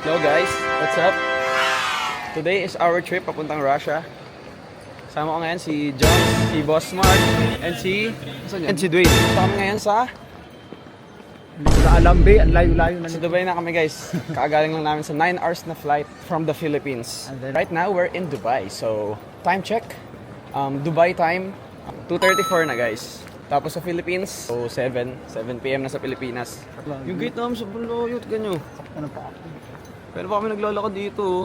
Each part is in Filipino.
Hello guys, what's up? Today is our trip papuntang Russia. Sama ko ngayon si John, si Boss Mark, and si Dwayne. So kami ngayon sa Hindi ko na alam, be. Ang layo-layo na sa Dubai na kami guys. Kakagaling lang namin sa 9 hours na flight from the Philippines. Right now, we're in Dubai. So, time check. Dubai time, 2:34 na guys. Tapos sa Philippines, so 7 p.m. na sa Pilipinas. Yung gate namin sa Bulayo, ganyo. Ano pa? Pero pa kami naglalakad dito.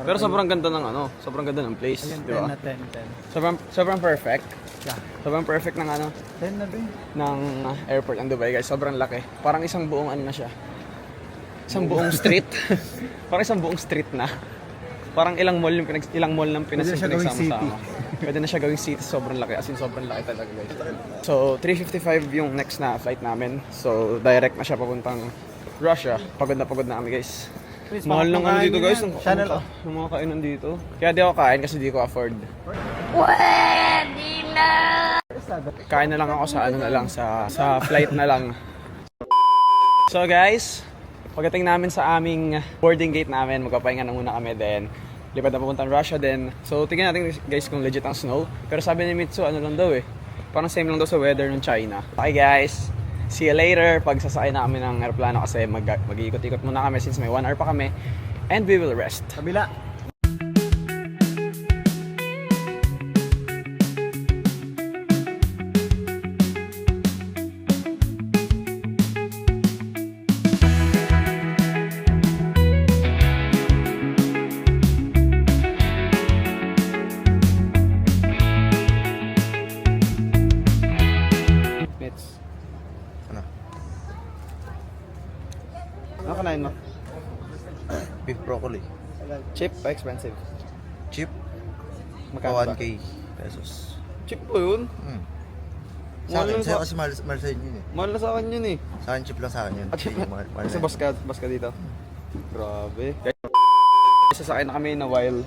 Pero sobrang ganda ng place, di ba? 10 Sobrang perfect. Yeah. Sobrang perfect ng 10 na, be. ng airport ng Dubai, guys. Sobrang laki. Parang isang buong na siya. Isang buong street. Parang isang buong street na. Parang ilang mall ng pinagsama-sama. Pwede na siya gawing city. Sobrang laki. As in, sobrang laki talaga, guys. So, 3:55 yung next na flight namin. So, direct na siya papuntang Russia. Pagod na kami, guys. Mahal ng dito, guys. Ng mga kainan dito. Kaya di ako kain kasi di ko afford. Kain na lang ako sa sa flight na lang. So guys, pagdating namin sa aming boarding gate namin, magpapahinga na muna kami, then lipad na papuntang Russia din. So tingnan natin guys kung legit ang snow. Pero sabi ni Mitsu, lang daw parang same lang daw sa weather ng China. Okay guys, see you later. Pag sasakay na kami ng aeroplano kasi mag-iikot-ikot muna kami since may 1 hour pa kami. And we will rest. Kabila. Mitz. Ano? Ano kanain mo? Beef broccoli. Cheap o expensive? Cheap. Magkano ba? 1K pesos. Cheap po yun. Sa Mahal akin, lang sa'yo sa- kasi mahal sa inyo yun eh. Mahal na sa akin yun eh. Sa akin, cheap lang sa akin yun. At cheap Hindi mahal Kasi na yun. bus ka dito. Grabe. Sasakay na kami na while.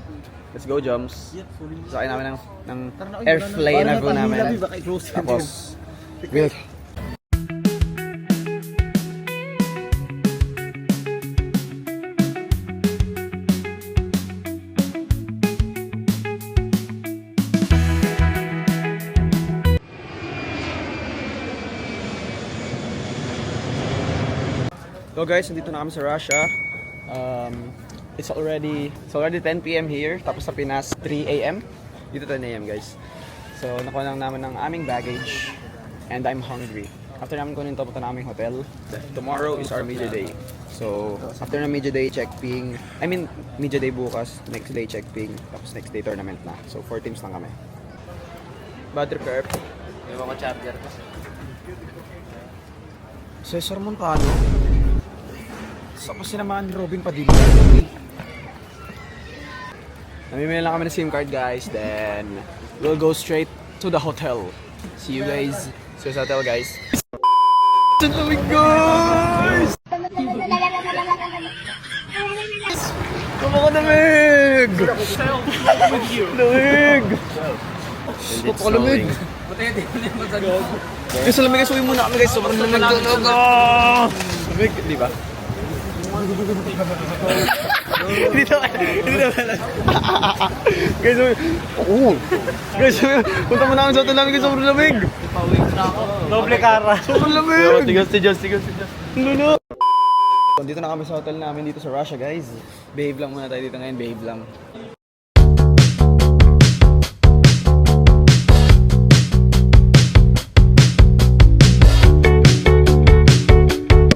Let's go, Jumps. Sasakay namin ng airplane na po namin. Tapos, we'll... So guys, nandito na kami sa Russia. It's already 10 p.m. here. Tapos sa Pinas, 3 a.m. Dito 10 a.m. guys. So nakuha lang namin ng aming baggage. And I'm hungry. After namin kunin to, punta na aming hotel. Tomorrow is our media day. So after na media day, media day bukas. Next day check-ping. Tapos next day tournament na. So 4 teams lang kami. Bad trip, Kerp. Ewan ko charger ko. Cesar Montano. Tapos sinamahan ni Robin Padilla. Namimili lang kami ng SIM card guys. Then we'll go straight to the hotel. See you guys. See you sa hotel guys. Ang lamig guys! Napakalamig! Lamig! Napakalamig! Guys, lamig guys. Uwi muna kami guys. Sobrang lamig talaga! Lamig, di ba? Hindi naman. Guys, guys, punta mo na kami sa hotel namin guys, sobrang lamig. Doble kara. Sobrang lamig. Tigas. Lulo. Dito na kami sa hotel namin dito sa Russia guys. Behave lang muna tayo dito ngayon, behave lang.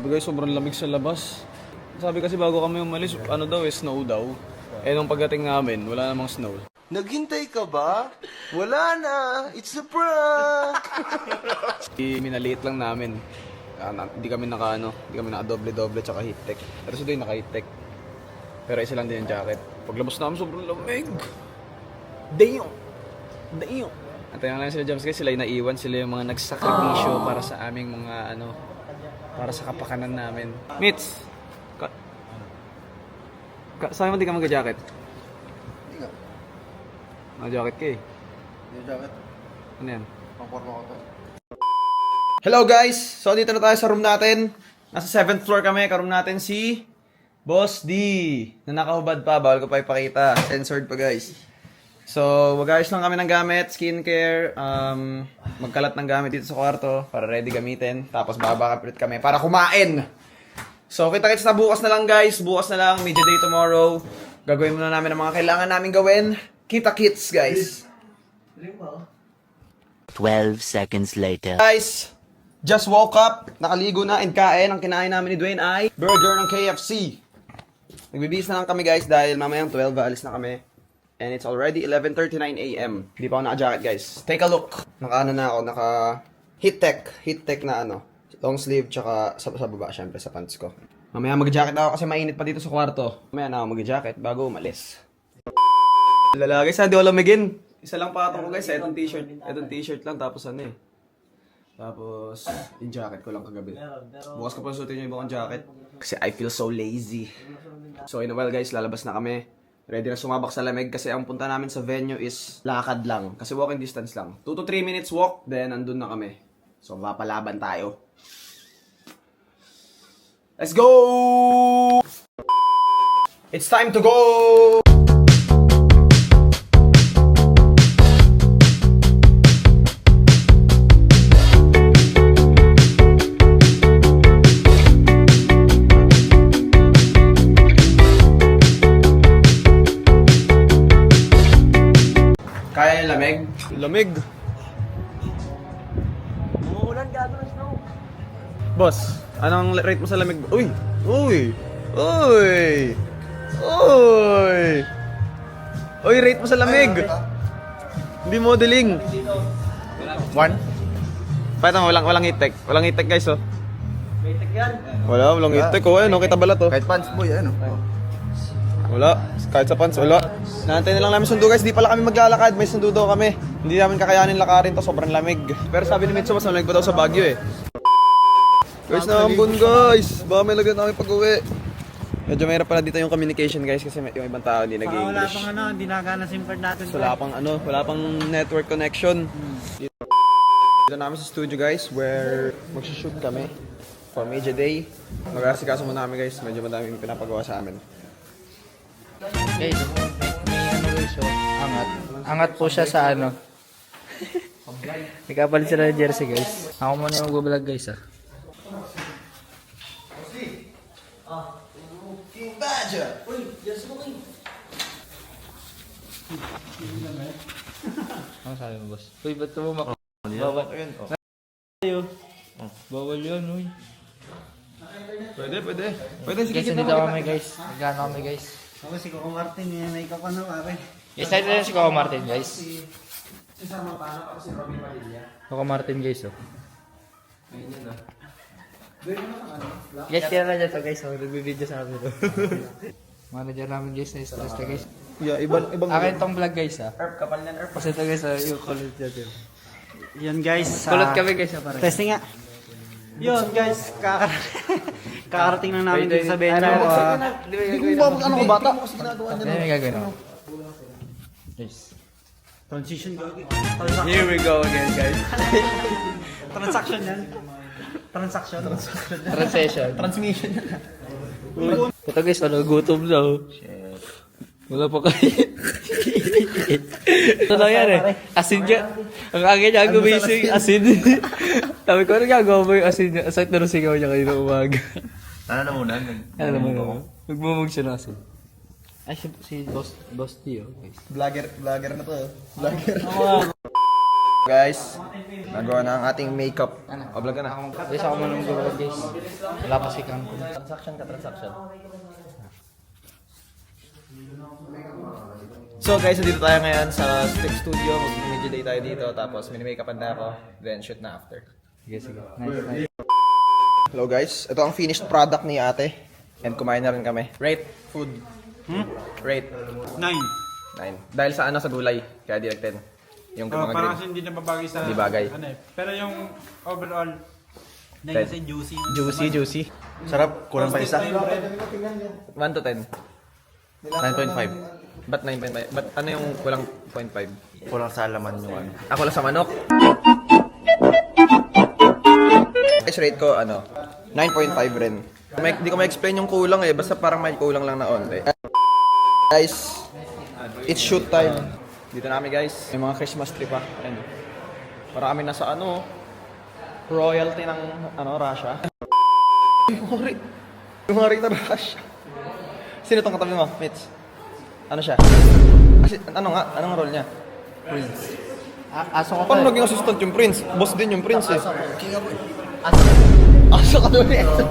Guys, sobrang lamig sa labas. Sabi kasi bago kami umalis, snow daw. Eh nung pagdating namin, wala namang snow. Naghintay ka ba? Wala na! It's a prank! Minaliit lang namin. Hindi kami naka doble-doble tsaka heat tech. Pero sa doon naka heat tech. Pero isa lang din yung jacket. Paglabas namin sobrang lamig. Damn! Antayin lang sila James kasi sila yung naiwan. Sila yung mga nagsakripisyo para sa aming mga para sa kapakanan namin. Mitz! Saan mo di ka mag-jacket? Hindi nga. Mag-jacket ka eh. Yung jacket. Ano yan? Pang-forma ko to. Hello guys! So dito na tayo sa room natin. Nasa 7th floor kami. Ka-room natin si Boss D! Na nakahubad pa, bawal ko pa ipakita. Censored pa guys. So, mag-ayos lang kami ng gamit, skincare, magkalat ng gamit dito sa kwarto para ready gamitin. Tapos babakapit kami para kumain! So, kita-kits na bukas na lang guys. Bukas na lang, media day tomorrow. Gagawin muna namin ang mga kailangan namin gawin. Kita-kits guys! 12 seconds later. Guys, just woke up, nakaligo na and kain. Ang kinain namin ni Dwayne ay burger ng KFC. Nagbibihis na lang kami guys dahil mamayang 12 alis na kami. And it's already 11:39 AM. Hindi pa ako naka-jacket guys. Take a look. Naka-ano na ako, naka-heat tech na ano. Long sleeve tsaka sa baba syempre sa pants ko. Mamaya mag-jacket ako kasi mainit pa dito sa kwarto. Mamaya na ako mag-jacket bago umalis. Lalagay sa di ko lamigin. Isa lang patong ko guys, itong t-shirt. Itong t-shirt lang tapos ano eh. Tapos, yung jacket ko lang kagabi. Bukas ko pa suotin yung ibang jacket. Kasi I feel so lazy. So in a while guys, lalabas na kami. Ready na sumabak sa lamig kasi ang punta namin sa venue is lakad lang. Kasi walking distance lang. 2 to 3 minutes walk, then andun na kami. So papalaban tayo. Let's go! It's time to go! Kaya yung lamig? Lamig. Umuulan gago ng snow. Boss, anong rate mo sa lamig? Uy! Uy! Uy! Uy! Uy, rate mo sa lamig! Hindi modeling. 1? Pakita mo, walang itek. Walang itek guys, oh. May tek yan. Walang itek. Oh, ayun, oh, kita balat, oh. Kahit pants boy, ano? Wala. Kahit sa pants, wala. Naantay na lang namin sundo guys, di pala kami maglalakad. May sundo daw kami. Hindi namin kakayanin lakarin to, sobrang lamig. Pero sabi ni Mitsu, mas malamig pa daw sa Baguio eh. Guys, nakambun guys. Baka may lagyan namin pag-uwi. Medyo mahirap pala dito yung communication guys kasi yung ibang tao hindi Wala nag-English. pang ano, hindi nagana SIM card natin. So, wala pang network connection. Dito namin sa studio guys where magsishoot kami for Media Day. Mag-asikaso muna namin guys, medyo madaming pinapagawa sa amin. Guys, may ano guys, oh. Angat. Angat po siya sa ano. Nagkapalit sila ng jersey guys. Ako muna yung mag-vlog guys ah. King Badger! Ano sabi mo boss? Uy, ba't tumamak? Bawal. Bawal yun, uy. Pwede. Pwede, sige Guys, nandito kami guys. Nagano kami guys. Ako si Coco Martin, may makeup ano pare. Guys, tayo na si Coco Martin guys. Coco Martin guys, oh. Guys, kaya na dyan to guys, oh. Nagbibideo sa amin, oh. Manager namin guys, na stress na guys. Yeah, ibang Akin tong vlog guys, ah. Erp, kapal niyan, Erp. Kasi ito guys, yung kulot dyan. Yan guys. Kulot kami guys, ah, parang. Testing nga. Yun guys, kakarating lang namin dito sa venue. Hindi ko ano ko bata. Ano yung gagawin ako? Guys. Transition gagi. Here we go again, guys. Transaction yan. Transaction. Transition. Transmission. Ito guys, ano, gutom na oh. Wala pa kayo. Ito lang yan eh. Asin niya. Ang akin niya gumising, asin. Sabi ko, ano gagawa mo yung asin niya? Asakit na sigaw niya kayo na umaga. Ano na muna? Ano naman naman? Magmumug siya ng asin. Ay, si Boss Tio, guys. Vlogger na to. Vlogger. Guys, nagawa na ang ating makeup. O, vlog ka na. Guys, ako muna mag-vlog guys. Wala pa si Kang. Transaction. So guys, dito tayo ngayon sa Step Studio. Mag-media day tayo dito. Tapos mini-makeupan na ako. Then shoot na after. Sige. Nice. Hello guys, ito ang finished product ni ate. And kumain na rin kami. Rate food. Rate 9. 9. Dahil sa ano, sa gulay. Kaya di 10. Yung mga Parang grill. kasi hindi na babagay sa... Hindi bagay. Ano eh. Pero yung overall, 9 Ten. kasi juicy. Juicy. Sarap, kulang pa isa. 1 to 10. 9.5. Ba't 9.5? Ba't ano yung kulang 0.5? Kulang sa laman yung ano. Ako lang sa manok. Guys, rate ko, 9.5 rin. Hindi ko ma-explain yung kulang eh. Basta parang may kulang lang na onte. Guys, it's shoot time. Dito namin guys, may mga Christmas tree pa. Ayan. Para kami nasa ano, royalty ng Russia. Yung hari na Russia. Sino tong katabi mo, Mitch? Ano siya? Kasi, anong role niya? Aso ko Paano naging assistant yung prince? Boss din yung prince eh. Aso ka doon nito.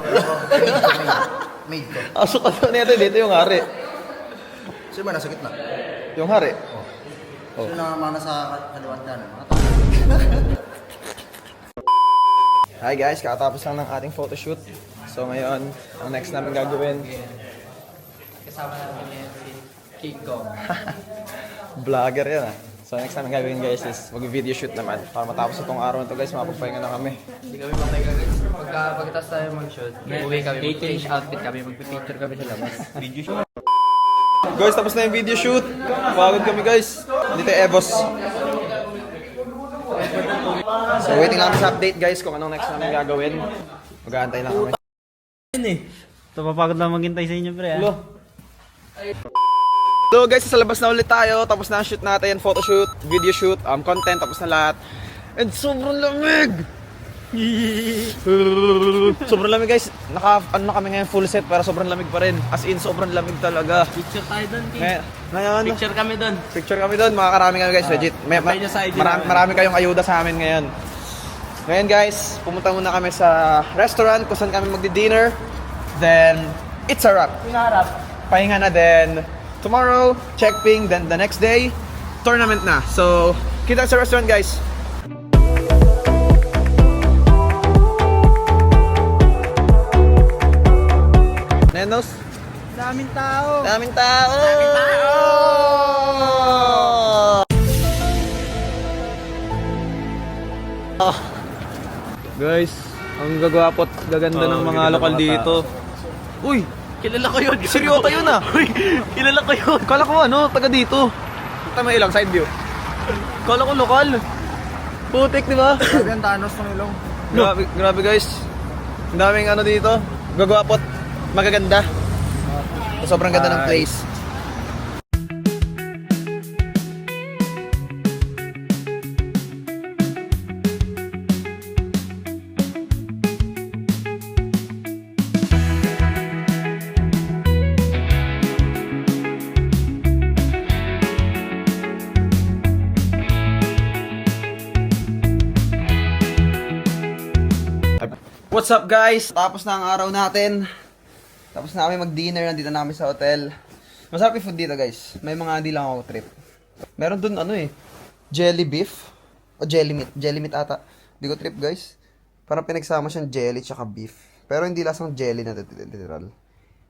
Maid ko. Aso ka doon nito, dito yung hari. Sino ba nasa gitna? Yung hari. Sino namamana sa kaliwat na? Hi guys, kakatapos lang ng ating photoshoot. So ngayon, ang next namin gagawin, Kasama namin yan si King Kong. vlogger yan ah. So next namin gagawin guys is mag-video shoot naman. Para matapos itong araw na to guys, mapagpahinga na kami. Hindi kami magpahinga guys. Pagkatapos tayo mag-shoot, uwi kami, mag-change outfit kami, magpipicture kami sa labas. Video shoot. Guys, tapos na yung video shoot. Pagod kami guys. Dito yung Evos. So waiting lang kami sa update guys kung anong next namin gagawin. Mag-aantay lang kami. Napapagod lang maghintay sa inyo, pre. So guys, sa labas na ulit tayo. Tapos na ang shoot natin, photoshoot, video shoot, content, tapos na lahat. And sobrang lamig! Sobrang lamig guys. Ano na kami ngayon, full set, pero sobrang lamig pa rin. As in, sobrang lamig talaga. Picture tayo doon, King. Ngayon, Picture kami doon. picture kami doon, makakarami kami guys, legit. Marami kayong ayuda sa amin ngayon. Ngayon guys, pumunta muna kami sa restaurant kung saan kami magdi-dinner. Then, it's a wrap. Pahinga na then. Tomorrow, check ping. Then the next day, tournament na. So, kita sa restaurant guys. Nenos? Daming tao. Daming tao! Guys, ang gagwapo't gaganda ng mga lokal dito. Uy! Kilala ko yun. Seryoso yun ah! Uy, kilala ko yun. Kala ko taga dito. Tama ilang side view. Kala ko lokal. Putik, di ba? Sabi ang Thanos ng ilong. Grabe guys. Ang daming dito. Gagwapo't magaganda. Sobrang ganda ng place. What's up guys? Tapos na ang araw natin. Tapos na kami mag-dinner, nandito na kami sa hotel. Masarap yung food dito guys. May mga hindi lang ako trip. Meron dun jelly beef. O jelly meat. Jelly meat ata. Hindi ko trip guys. Parang pinagsama siyang jelly tsaka beef. Pero hindi lasang jelly na literal.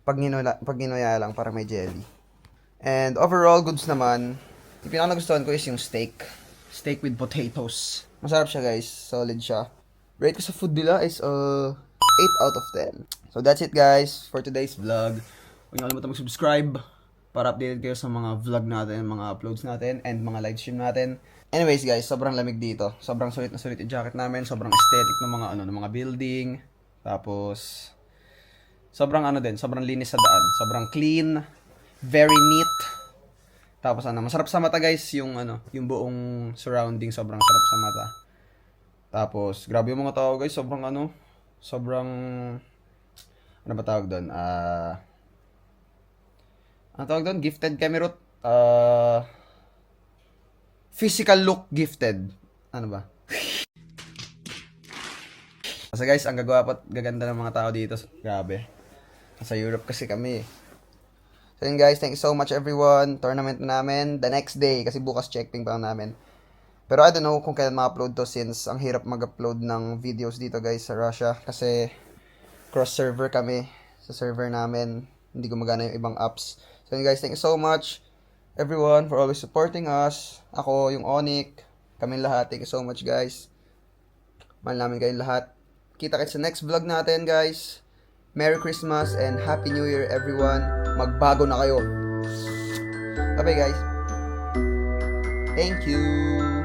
Pag ginuya lang, parang may jelly. And overall, goods naman. Yung pinaka-nagustuhan ko is yung steak. Steak with potatoes. Masarap siya guys. Solid siya. Rate ko sa food nila is 8 out of 10. So that's it guys for today's vlog. Huwag niyo kalimutan mag-subscribe para updated kayo sa mga vlog natin, mga uploads natin, and mga live stream natin. Anyways guys, sobrang lamig dito. Sobrang sulit na sulit yung jacket namin. Sobrang aesthetic ng mga ng mga building. Tapos sobrang sobrang linis sa daan. Sobrang clean, very neat. Tapos masarap sa mata guys yung yung buong surrounding, sobrang sarap sa mata. Tapos, grabe yung mga tao guys, sobrang ano ba tawag doon? Ano tawag doon? Gifted kami Ruth. Physical look gifted. Ano ba? Kasi guys, ang gaganda ng mga tao dito. Grabe. Sa Europe kasi kami. So yun guys, thank you so much everyone. Tournament namin the next day kasi bukas check ping pa namin. Pero I don't know kung kailan ma-upload to since ang hirap mag-upload ng videos dito guys sa Russia kasi cross-server kami sa server namin. Hindi gumagana yung ibang apps. So guys, thank you so much everyone for always supporting us. Ako, yung Onik, kaming lahat. Thank you so much guys. Mahal namin kayong lahat. Kita-kits sa next vlog natin guys. Merry Christmas and Happy New Year everyone. Magbago na kayo. Bye-bye guys. Thank you.